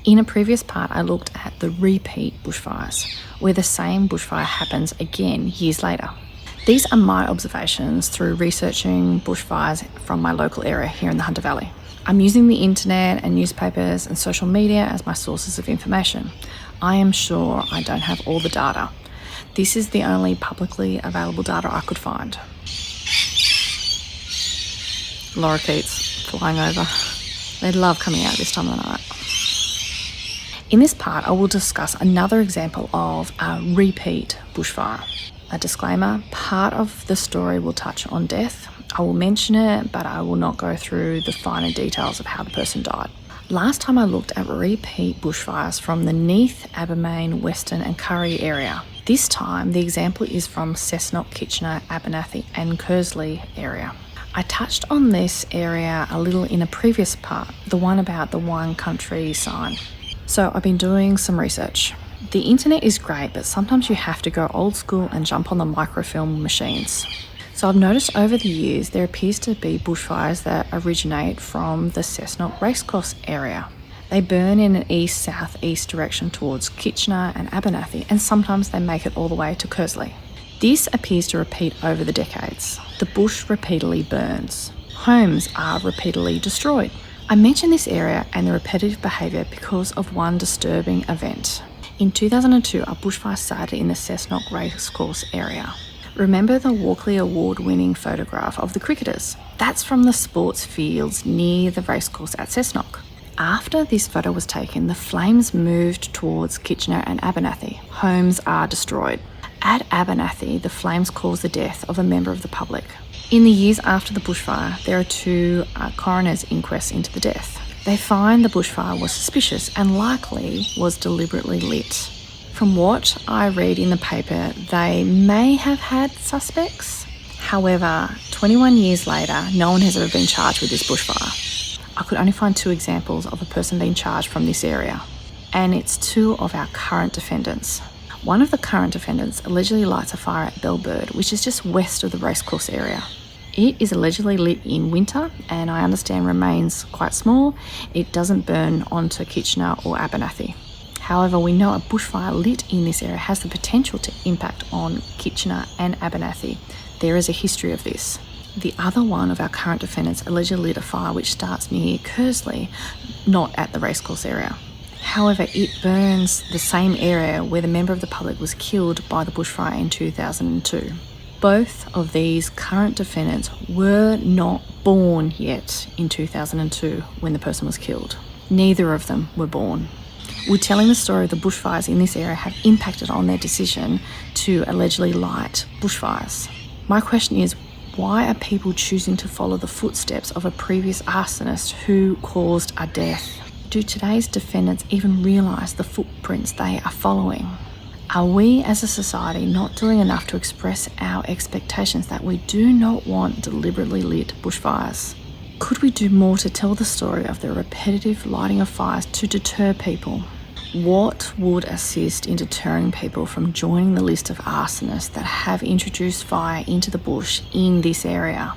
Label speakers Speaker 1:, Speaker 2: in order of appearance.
Speaker 1: In a previous part, I looked at the repeat bushfires, where the same bushfire happens again years later. These are my observations through researching bushfires from my local area here in the Hunter Valley. I'm using the internet and newspapers and social media as my sources of information. I am sure I don't have all the data. This is the only publicly available data I could find. Lorikeets flying over. They love coming out this time of the night. In this part, I will discuss another example of a repeat bushfire. A disclaimer, part of the story will touch on death. I will mention it, but I will not go through the finer details of how the person died. Last time I looked at repeat bushfires from the Neath, Abermain, Western and Curry area. This time, the example is from Cessnock, Kitchener, Abernathy and Kersley area. I touched on this area a little in a previous part, the one about the one country sign. So I've been doing some research. The internet is great, but sometimes you have to go old school and jump on the microfilm machines. So I've noticed over the years there appears to be bushfires that originate from the Cessnock racecourse area. They burn in an east-south-east direction towards Kitchener and Abernathy, and sometimes they make it all the way to Kersley. This appears to repeat over the decades. The bush repeatedly burns. Homes are repeatedly destroyed. I mention this area and the repetitive behaviour because of one disturbing event. In 2002, a bushfire started in the Cessnock racecourse area. Remember the Walkley Award-winning photograph of the cricketers? That's from the sports fields near the racecourse at Cessnock. After this photo was taken, the flames moved towards Kitchener and Abernathy. Homes are destroyed. At Abernathy, the flames caused the death of a member of the public. In the years after the bushfire, there are two coroner's inquests into the death. They find the bushfire was suspicious and likely was deliberately lit. From what I read in the paper, they may have had suspects. However, 21 years later, no one has ever been charged with this bushfire. I could only find 2 examples of a person being charged from this area, and it's 2 of our current defendants. One of the current defendants allegedly lights a fire at Bellbird, which is just west of the racecourse area. It is allegedly lit in winter, and I understand remains quite small. It doesn't burn onto Kitchener or Abernathy. However, we know a bushfire lit in this area has the potential to impact on Kitchener and Abernathy. There is a history of this. The other one of our current defendants allegedly lit a fire which starts near Kersley, not at the racecourse area. However, it burns the same area where the member of the public was killed by the bushfire in 2002. Both of these current defendants were not born yet in 2002 when the person was killed. Neither of them were born. Would telling the story of the bushfires in this area have impacted on their decision to allegedly light bushfires? My question is, why are people choosing to follow the footsteps of a previous arsonist who caused a death? Do today's defendants even realise the footprints they are following? Are we as a society not doing enough to express our expectations that we do not want deliberately lit bushfires? Could we do more to tell the story of the repetitive lighting of fires to deter people? What would assist in deterring people from joining the list of arsonists that have introduced fire into the bush in this area?